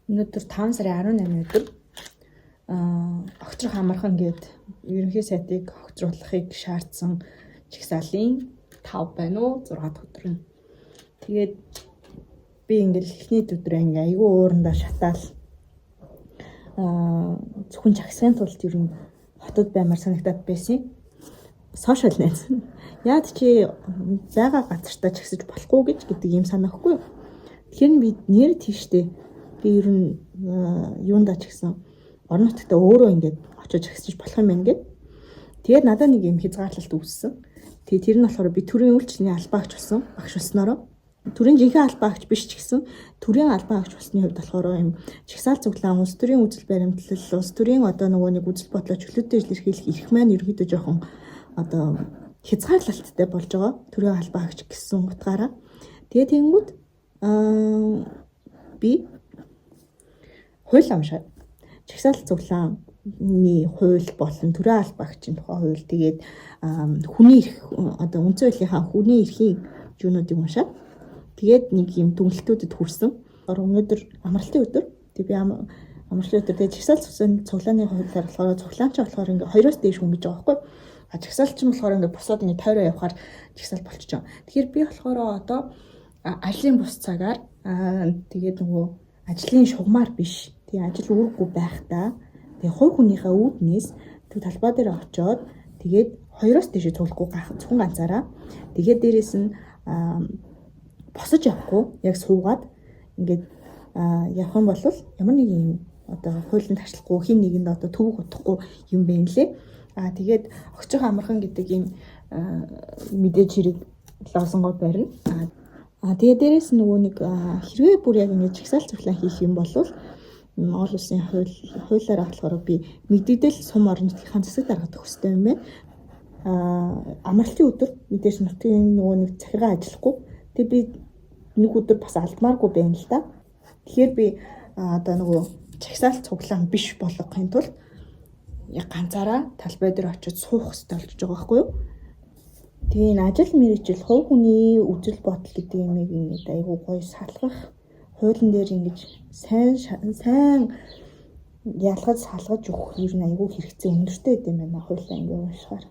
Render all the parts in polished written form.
Өнөөдөр 5 сарын 18 өдөр огцрох амархан гээд ерөнхий сайтыг огцруулахыг шаардсан чагсаалын 5 байна уу 6 дахь өдөр нь. Тэгээд би ингээл эхний өдрөө ингээ айгүй уурандаа шатаал зөвхөн чагсахын тулд ер нь хотод баймар санагдаад байсан. Сошиал найз. Яад чи байгаа газартаа чагсаж болохгүй гэдэг юм санаахгүй. Тэгэхээр би нэр тийштэй би ер нь юундаа ч гэсэн орон нутгад өөрөө ингээд очиж чагсаж болох юм байна гэд. Тэгээд надад нэг юм хязгаарлалт үүссэн. Тэгээд тэр нь болохоор би төрийн үйлчлэлийн албаагч болсон. Багш болсноороо төрийн жинхэнэ албаагч биш ч гэсэн төрийн албаагч болсны хувьд болохоор юм чагсаал цуглаан улс төрийн үзэл баримтлал улс төрийн одоо нөгөө нэг үзэл бодлоо чөлөөтэй илэрхийлэх эрх маань ерөөдөө жоохон одоо хязгаарлалттай болж байгаа. Төрийн албаагч гэсэн утгаараа. Тэгээд тэнгууд би хууль амшаад чагсаал цуглааны хууль болон төрийн албаагчийн тухай хууль тэгээд хүний эрх одоо үндсэн хуулийнхаа хүний эрхийн юунуудыг уншаад тэгээд нэг юм дүгнэлтүүдэд хүрсэн. Өнөөдөр амралтын өдөр. Тэгээд би амралтын өдөр тэгээд чагсаал цуглааны хуулиар болохоор цуглаанч болохоор ингээ 2-оос дээш хүн гэж байгаа байхгүй. Чагсаалч нь болохоор ингээ босоод ингээ тойроо явахаар чагсаал болчихж байгаа. Тэгэхээр би болохоор одоо ажлын бус цагаар тэгээд нөгөө ажлын шугамар биш. Тэгээ ажил үүрэггүй байхдаа тэгээ хувь хүнийхээ үүднээс төв талбай дээр очиод тэгээд 2-оос дээш цуглахгүй зөвхөн ганцаараа тэгээд дээрэс нь босож явахгүй яг суугаад ингээд явах юм бол ямар нэг юм одоо хуулийн ташлахгүй хин нэгэнд одоо төвөг утахгүй юм бэ нэлээ. Тэгээд огцрох амархан гэдэг юм мэдээж хэрэг лоосонгоо барина. Тэгээд дээрэс нөгөө нэг хэрвээ бүр яг ингэж чагсаал цуглаан хийх юм бол Монгол улсын хуулиар болохоор би мэдээлэл сум орон нутгийн засаг даргадаг хөстэй юм байна. Амралтын өдөр мэдээж нутгийн нөгөө нэг захиргаа ажиллахгүй. Тэгээд би нэг өдөр бас алдмааргүй байна л да. Тэгэхээр би одоо нөгөө чагсаал цуглаан биш болгохын тулд яг ганцаараа талбай дээр очиж суух хэрэгтэй болж байгаа байхгүй юу? Тэгээ энэ ажил мэргэжил хувь хүний үзэл бодол гэдэг юмыг ингээд айгүй гоё салгах хуулийн дээр ингэж сайн ялгаж салгаж өгөх ер нь айгүй хэрэгцээ өндөртэй гэдэг юм байна хуулиа ингээд уншихаар.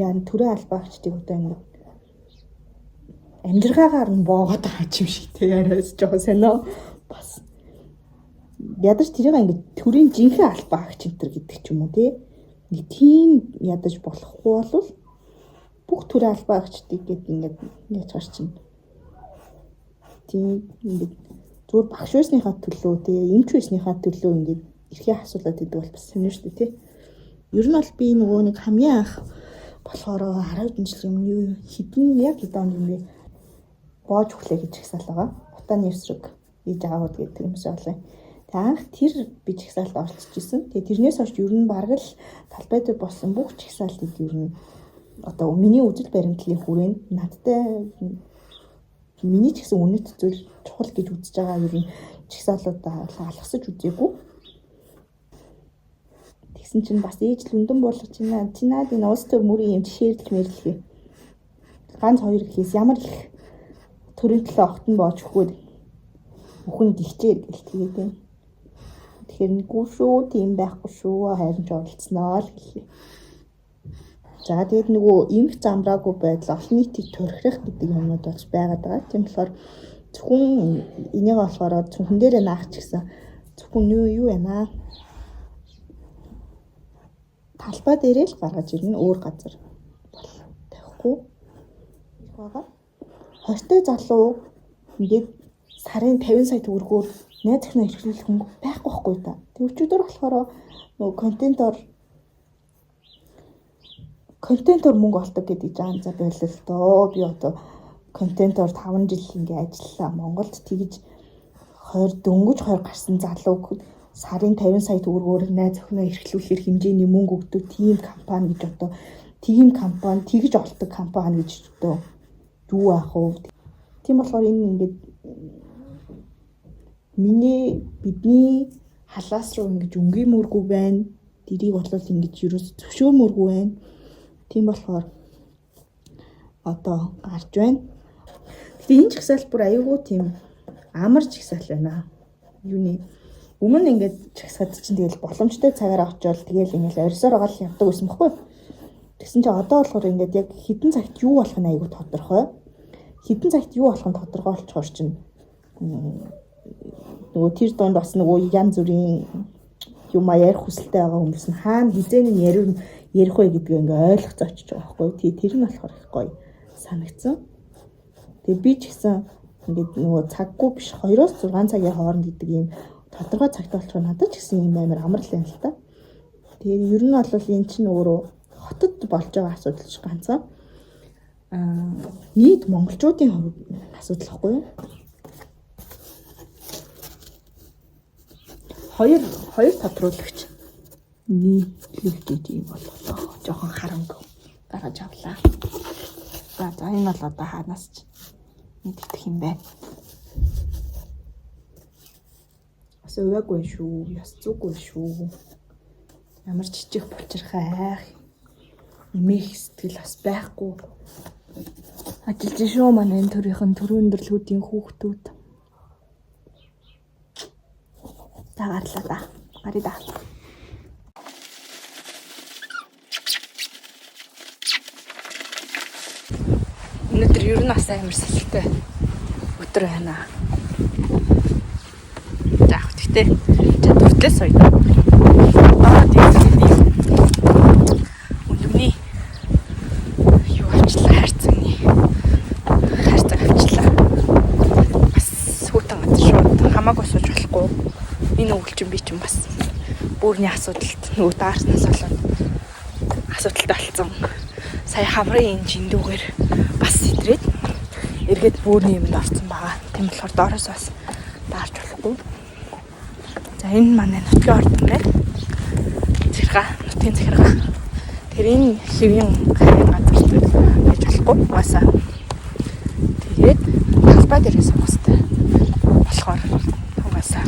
Яа төрийн албаагчдыг одоо ингээд амжиргаагаар нь боогоод байгаа юм шиг те яриад жоохон сонио бас ядаж тэрийг ингээд төрийн жинхэнэ албаагч энэ гэдэг ч юм уу те нэг тийм ядаж болохгүй бол бүх төрийн албаагчдыг гээд ингээд яаж гарч чинь тийм ингээд зүгээр багш байсныхаа төлөө тэгээ эмч байсныхаа төлөө ингээд эрхээ асуулаад идэг бол бас сонир шүү дээ тий. Ер нь бол би нөгөө нэг хамгийн анх болохоор 10 жилийн өмнө хэдэн яг хэдэн он юм бэ боож өглөө гэж чагсаал байгаа. Утааны эсрэг ээж аавууд гэдэг юмс болоо. Тэгээ анх тэр би чагсаалд оролцож исэн. Тэгээ тэрнээс хойш ер нь бараг л талбай дээр болсон бүх чагсаалтыг ер нь одоо миний үзэл баримтлалын хүрээнд надтай миний ч гэсэн үнэт зүйл чухал гэж үзэж байгаа ер нь чагсаалуудаа алгасаж үзээгүй. Тэгсэн чинь бас ээж л үндэн болгож байна. Чи наад энэ улс төр мөрийн юм жишээлж мэрлэхээ. Ганц хоёр гэхээс ямар их төрийн төлөө огтон боож өгөхөд бүхэн гихчээр гэл тэгээд байна. Тэгэхээр нэггүй шүү, тийм байхгүй шүү. Харин ч оролцсноо л гэлээ. За тэгээд нөгөө эмх замраагүй байдал олон нийтийг төрхрэх гэдэг юмнууд болж байгаад байгаа. Тийм болохоор зөвхөн энийг болохоор зөвхөн дээрээ наах ч гэсэн зөвхөн юу байна. Талбай дээрээ л гаргаж ирнэ өөр газар бол тавихгүй байгаа. Хортой залуу ингээд сарын 50 сая төгрөгөөр найз охиноо эрхлүүлэх хүн байхгүй байхгүй да. Тэг өчигдөр болохоор нөгөө контентор мөнгө олдог гэдэг жаан за байлаа л доо. Би одоо контентор 5 жил ингээ ажиллаа. Монголд тэгж 20 дөнгөж 20 гарсан залуу сарын 50 сая төгрөгөөр найз охиноо эрхлүүлэхээр хэмжээний мөнгө өгдөг тийм компани гэж одоо тийм компани тэгж олдог компани гэж одоо юу аах вэ? Тийм болохоор энэ ингээд бидний халаас руу ингэж өнгөмөргүй байна. Дэрийг бодлол ингэж ерөөс зөвшөөрмөргүй байна. Тийм болохоор одоо гарч байна. Тэгээ энэ ч ихсэл бүр аюулгүй тийм амар чагсаал байна. Юуны өмнө ингээд чагсаад чинь тэгэл боломжтой цагаараа очивол тэгэл ингээд орьсоор гал явдаг байсан байхгүй. Тэгсэн чинь одоо болохоор ингээд яг хідэн цагт юу болох нь айгүй тодорхой. Хідэн цагт юу болох нь тодорхой болчихоор чинь нөгөө тэр донд бас нөгөө янз бүрийн юм ярих хүсэлтэй байгаа хүмүүс нь хаана хизээний ярих вэ гэдгээ ингээ ойлгох зочиж байгаа байхгүй. Тэр нь болохоор их гоё санагдсан. Тэгээ би ч гэсэн ингээд нөгөө цаггүй биш 2-6 цагийн хооронд гэдэг ийм тодорхой цагт болчихоо надад ч гэсэн ийм амар амар л юм л та. Тэгээ ер нь бол энэ чинь өөрөө хотод болж байгаа асуудал ч ганцхан нийт монголчуудын хувьд асуудал байхгүй юу? Хоёр тодруулагч нийтлэг гэж юм боллоо. Жохон харанг гаргаж авлаа. За энэ бол одоо хаанаас ч мэддэх юм бэ? Бас өвөөгүй шүү, яс зүггүй шүү. Ямар жижиг булчирхай эмээх сэтгэл бас байхгүй. Ажиллаж шүү манай энэ төрийн өндөрлгүүдийн хүүхдүүд. За гарлаа да. Гарыг да. Өнөөдөр ер нь бас амар сэлтэй өдөр байна. За гэхдээ дурдлаас сойд. Үнэний юу авчлаа хайрцагны. Хайрцаг авчлаа. Бас хүүтэн газар шууд хамаагүй сууж болохгүй. Энэ өгөлчин би ч юм бас бүрний асуудалд нөгөө даарснаас болоод асуудалтай болсон. Сая хаврын энэ жиндүүгээр бас сэтрээд эргээд бүрний юмд орсон байгаа. Тийм болохоор доороос бас даарч болохгүй. За энэ манай нутгийн ордон байна. Нутгийн захиргаа. Тэрийн хэвийн хайрын газар байж болохгүй. Угаасаа тэгээд талбай дээрээ сухастай болохоор угаасаа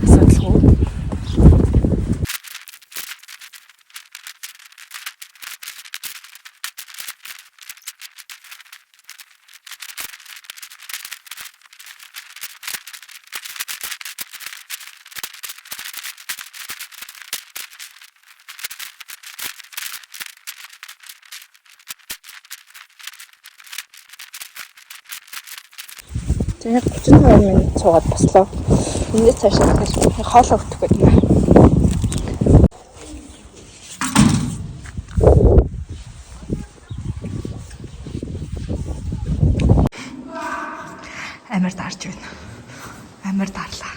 асуудалгүй. Тэгээ 35 минут цугаад бослоо. Эндээс цаашаа хоолоо өгөх гэдэг юм. Амар даарч байна. Амар daарлаа.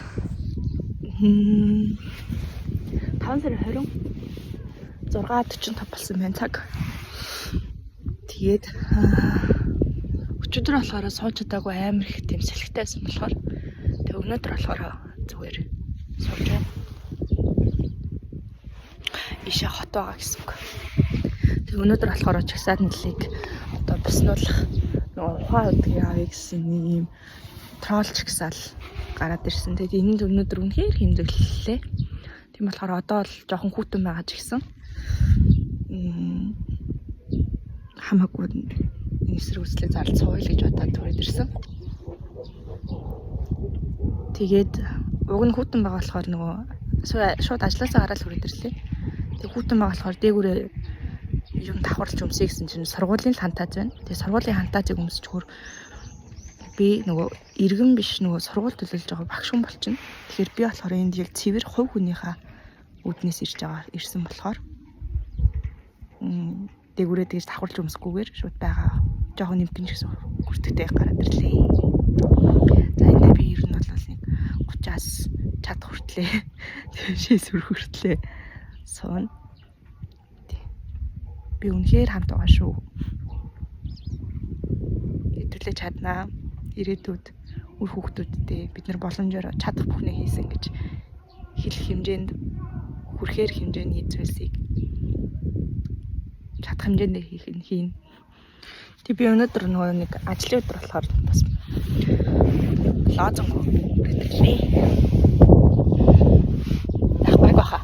5 сарын 6:45 болсон байна цаг. Тэгээд өчигдөр болохоор сууж удаагүй амар их тийм сэлхтэйсэн болохоор тэг өнөөдөр болохоор зүгээр сууж байна. Ишээ хот байгаа гэсэн үг. Тэг өнөөдөр болохоор чагсаад нэлийг одоо буснуулах нөгөө ухаан удгийн авъя гэсэн нэг юм тролл чагсаал гараад ирсэн. Тэгээд энэ өнөөдөр үнэхээр хэмзэглэлээ. Тийм болохоор одоо л жоохон хүүтэн байгаа ч гэсэн хамаагүй эсрэг үслээ зал цуул гэж бодоод түрээд ирсэн. Тэгээд уг нь хүүтэн байгаа болохоор нөгөө шууд ажилласаа гараад түрээд ирлээ. Тэгээд хүүтэн байгаа болохоор дээгүүрээ юм давхарлж өмсөе гэсэн чинь сургуулийн хантааж байна. Тэгээд сургуулийн хантаажийг өмсчгөр би нөгөө иргэн биш нөгөө сургууль төлөөлж байгаа багш хүн болчихно. Тэгэхээр би болохоор энд яг цэвэр хувь хүнийхээ үүднээс ирсэн болохоор дээгүүрээ тэгж давхарлж өмсгүйгээр шууд байгаа жоохон нэмтэн ч гэсэн хүртэгтэй гараад ирлээ. За энэ би ер нь бол нэг 30-аас чад хүртлээ. Шээс хүртлээ. Суун. Би үнэхээр хамт байгаа шүү. Хэвлэж чаднаа. Ирээдүйд үр хүүхдүүдтэй бид нар боломжоор чадах бүхнээ хийсэн гэж хэлэх хэмжээнд хүрэхээр хэмжээний зүйлсийг чадах хэмжээндээ хийн. Тэг би өнөөдөр нөгөө нэг ажлын өдөр болохоор бас лоозонго бүрэлдэхний баха.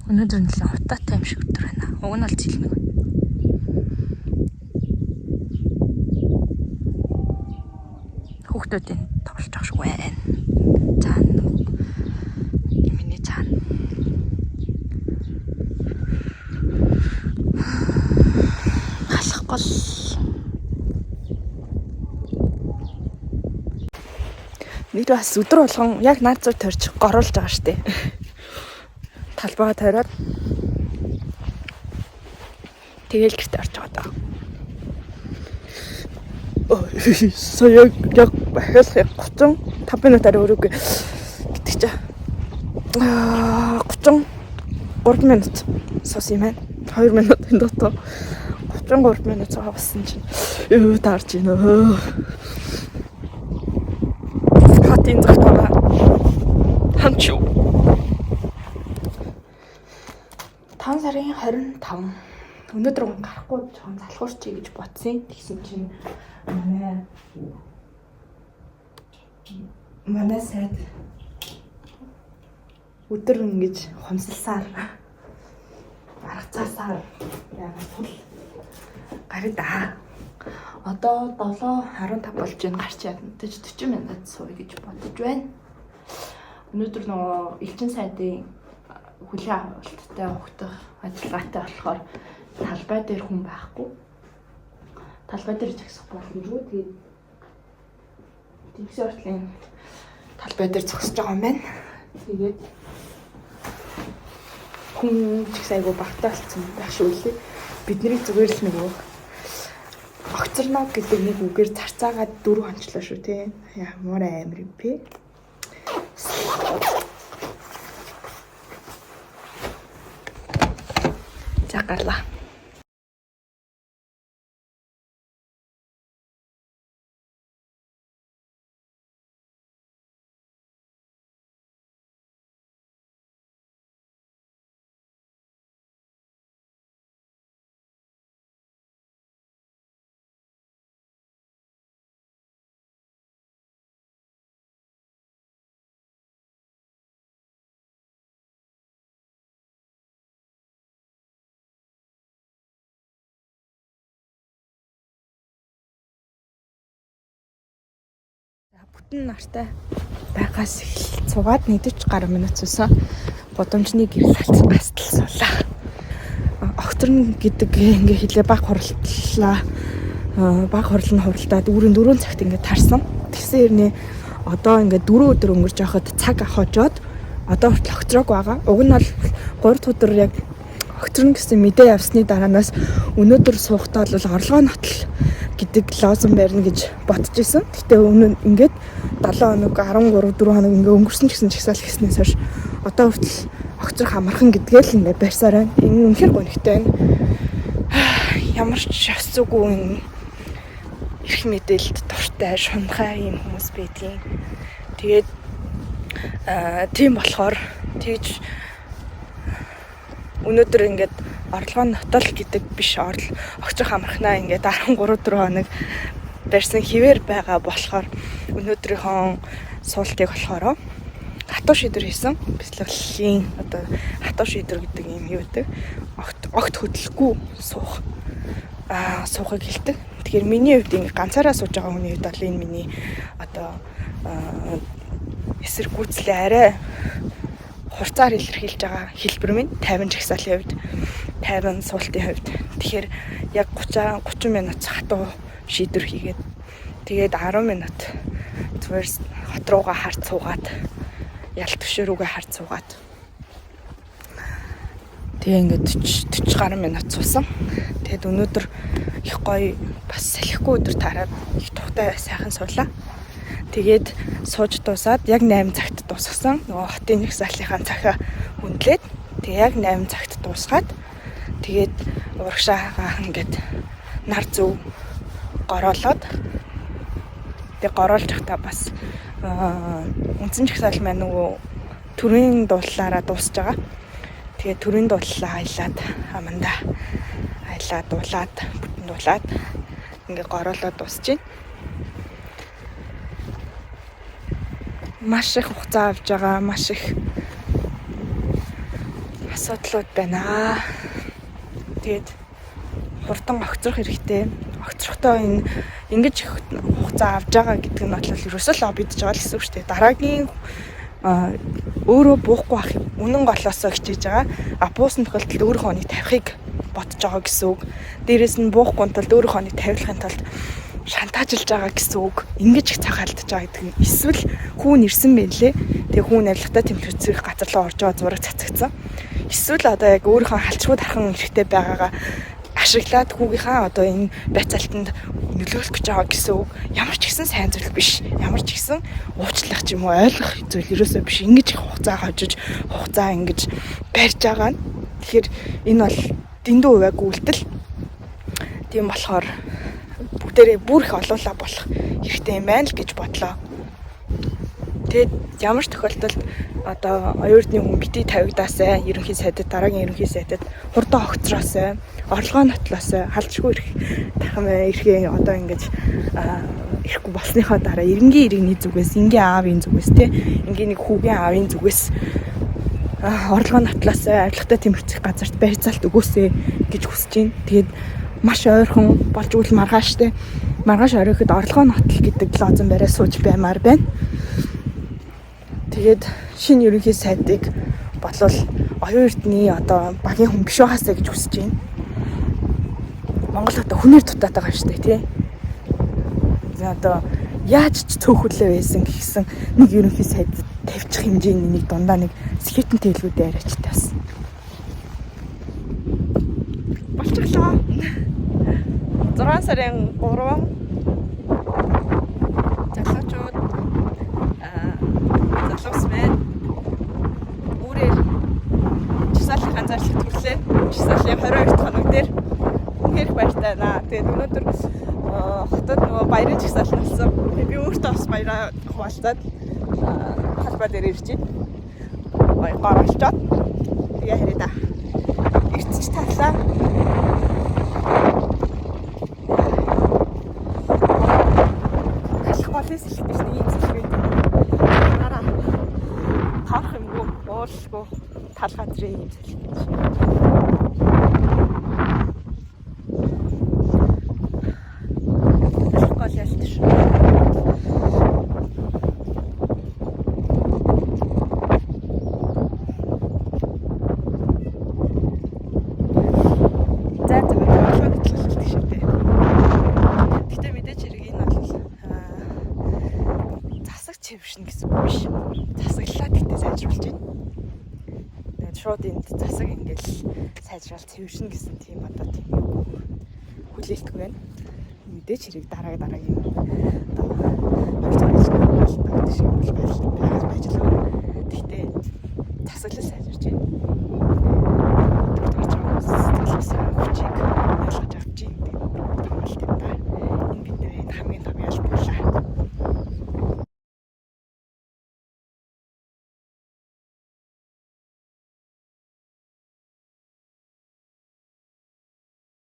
Өнөөдөр нэлээд хутаатай юм шиг өдөр байна. Уг нь бол зилмэг. охтуудын тоглож байгаа шүү байна. Цаана миний цаана. Халах гол. Нэг бас өдөр болгон яг наад зур төрж горуулж байгаа штэ. Талбайгаа тойроод тэгэл гэрт орж байгаа даа. So яг бахилах 35 минутаар өрөөгүй гэдэг чи 33 минут сос юм байна. 2 минутын дотор 33 минут цаавсан чинь юу таарч ийн өө. Хатин захтаа хамчуу 5 сарын 25 өнөөдөр гарахгүй жоохон залхуурчий гэж бодсон. Тэгсэн чинь манай сайд өдөр ингэж хомсолсаар аргацаасаар яагаад тул гарida. Одоо 7:15 болж байна. Гарч ядантаж 40 минут сууя гэж бодож байна. Өнөөдөр нөгөө элчин сайдын хүлээн авалттай ухтах ажиллагаатай болохоор талбай дээр хүн байхгүй. Талбай дээр зогсох болно шүү. Тэгээд тэгс ортлын талбай дээр зогсож байгаа юм байна. Тэгээд хүн ч айгу багтаа болсон байх шүү лээ. Бидний зүгээр л нөгөө огцорно гэдэг нэг үгээр зарцаагаад 4 хончлоо шүү тий. Ямар амар юм бэ? За гарлаа. Бүтэн нартай байгаас эхэл цугаад 40 гаруй минут цусан бодомжны гэрэл гасталсуулаа. Огторн гэдэг ингээ хэлээ баг хурлаа. Баг хурал нь хуралдаад үүрэн 4 цагт ингээ тарсан. Тэгсэн хэрнээ одоо ингээ 4 өдөр өнгөрч явахад цаг хожоод одоо хүртэл огцрог байгаа. Уг нь бол 3 өдөр яг огцрон гэсэн мэдээ явсны дараанаас өнөөдөр суухдаа бол орлогоо нотол гэдэг лозон барина гэж бодож исэн. Гэтэ ингээд 7 хоног 13 4 хоног ингээ өнгөрсөн ч гэсэн чагсаал гэснээс хойш одоо хүртэл огцрох амархан гэдгээл ингээ барьсаар байна. Энэ үнэхээр гонхтой байна. Ямар ч ясцгүй эрх мэдээлэлд дуртай шунхай юм хүмүүс байдгийн. Тэгээд тийм болохоор тэгж өнөөдөр ингээд орлогоо нотол гэдэг биш огцрох амархнаа ингээд 13 4 хоног барьсан хിവэр байгаа болохоор өнөөдрийнхөө суултыг болохоор хатуу шийдвэр хийсэн. Бэлтгэлийн одоо хатуу шийдвэр гэдэг юм юу гэдэг. Огт хөдлөхгүй суухыг хэлдэг. Тэгэхээр миний хувьд ингээд ганцаараа сууж байгаа хүний хувьд бол энэ миний одоо эсрэг гүйцэлээ арай хурцаар илэрхийлж байгаа хэлбэр минь 50 жагсаалын хувьд 50 суултын хувьд. Тэгэхээр яг 30 минут хатуу шийдвэр хийгээд тэгээд 10 минут зүгээр хот руугаа харц суугаад ял төвшөрүүгээ харц суугаад тэгээ ингээд 40 гаруй минут суусан. Тэгээд өнөөдөр их гоё бас салхигүй өдөр таараад их тухтай сайхан суулаа. Тэгээд сууж дуусаад яг 8 цагт дуусгасан. Нөгөө хотын жагсаалынхаа цахиа хөндлээд тэгээ яг 8 цагт дуусгаад тэгээд урагшаагаа ингээд нар зөв гороолоод тэгээ гороолж захтаа бас үндсэн жагсаал маань нөгөө төрийн дуулаараа дуусж байгаа. Тэгээ төрийн дууллаа аялаад амандаа аялаад дуулаад бүтэн дуулаад ингээд гороолоод дуусж байна. Маш их хугацаа авж байгаа, маш их асуудлууд байна. Тэгээд хурдан огцрох хэрэгтэй. огцрохдоо энэ ингэж их хугацаа авж байгаа гэдэг нь бол ерөөсөө л бидж байгаа л гэсэн үг шүү дээ. Дараагийн өөрөө буухгүй ах үнэн голоосоо хичээж байгаа. Буусны тохиолдолд өөрийнхөө хүнийг тавихыг бодож байгаа гэсэн үг. Дээрээс нь буухгүй тулд өөрийнхөө хүнийг тавихын тулд шантаажилж байгаа гэсэн үг. Ингэж их цаг алдаж байгаа гэдэг нь эсвэл хүүн ирсэн байлээ. Тэгээ хүүн авилгатай тэмцэх газар руу орж байгаа зураг цацагдсан. Эсвэл одоо яг өөрийнхөө халчруу тархан хэрэгтэй байгаагаа ашиглаад хүүгийнхаа одоо энэ байцаалтанд нөлөөлөх гэж байгаа гэсэн үг. Ямар ч гэсэн сайн зүйл биш. Ямар ч гэсэн уучлах ч юм уу ойлгох зүйл ерөөсөө биш. Ингэж их хугацаа хожиж хугацаа ингэж барьж байгаа нь. Тэгэхээр энэ бол дэндүү хувийг үйлдэл. Тийм болохоор бүгдээрээ бүр их олуулаа болох хэрэгтэй юм байна л гэж бодлоо. Тэгээд ямар ч тохиолдолд одоо оюутны хүн бити тавигдаасай, ерөнхий сайдад дараагийн ерөнхий сайдад хурдан огцроосай, орлогоо нотлоосай, халдшгүй ирэх тархам ирэхээ одоо ингэж ирэхгүй болсныхаа дараа эренгийн иргэний зүгээс, энгийн аавын зүгээс тий, энгийн нэг хүүгийн аавын зүгээс орлогоо нотлоосай, авилгатай тэмцэх газарт барьцаалт өгөөсэй гэж хүсэж байна. Тэгээд маш ойрхон болж үл маргааштай. Маргааш оройход орлогоо нотл гэдэг лозон бариа сууж баймаар байна. Тэгээд шинэ ерөнхий сайдыг болвол оюун эрдний одоо багийн хүн биш байгаасаа гэж хүсэж байна. Монгол одоо хүнээр дутаад байгаа шүү дээ тий. Одоо яаж ч цөөхөлөө байсан гэсэн нэг ерөнхий сайд тавьчих хэмжээний нэг дундаа нэг скетэн тэлгүүдээ яриач таас. Болчихлоо. 6 сарын 3 залуучууд залуусмэн үрээр жисаалын анзаарлалт төрлөө. Жисаалын 22 хоног дээр хэрэг баяртай наа. Тэгээд өнөөдөр хотод нөгөө баярын жисаал болсон. Би өөртөө бас баяраа хуваалцаад талбай дээр ирж байна. Баяр олчоод тэгээ хэрэг да. Ирцэж татлаа. Полис хэлдэг нэг зүйлгүй. Хараа. Тарах юмгүй, уулгүй тал газрын юм зүйл гэж. Гол ялтш. Чившин гэсэн үг биш. Засаглаад гэтээ сайжруулж байна. Тэгээд шууд энд засаг ингээл сайжрал цэвэршин гэсэн тийм одоо тийм хүлээлтгүй байна. Мэдээч хэрэг дараагийн одоо 2 цаг ажиллах болтой гэдэг шиг бол байж л байгаа.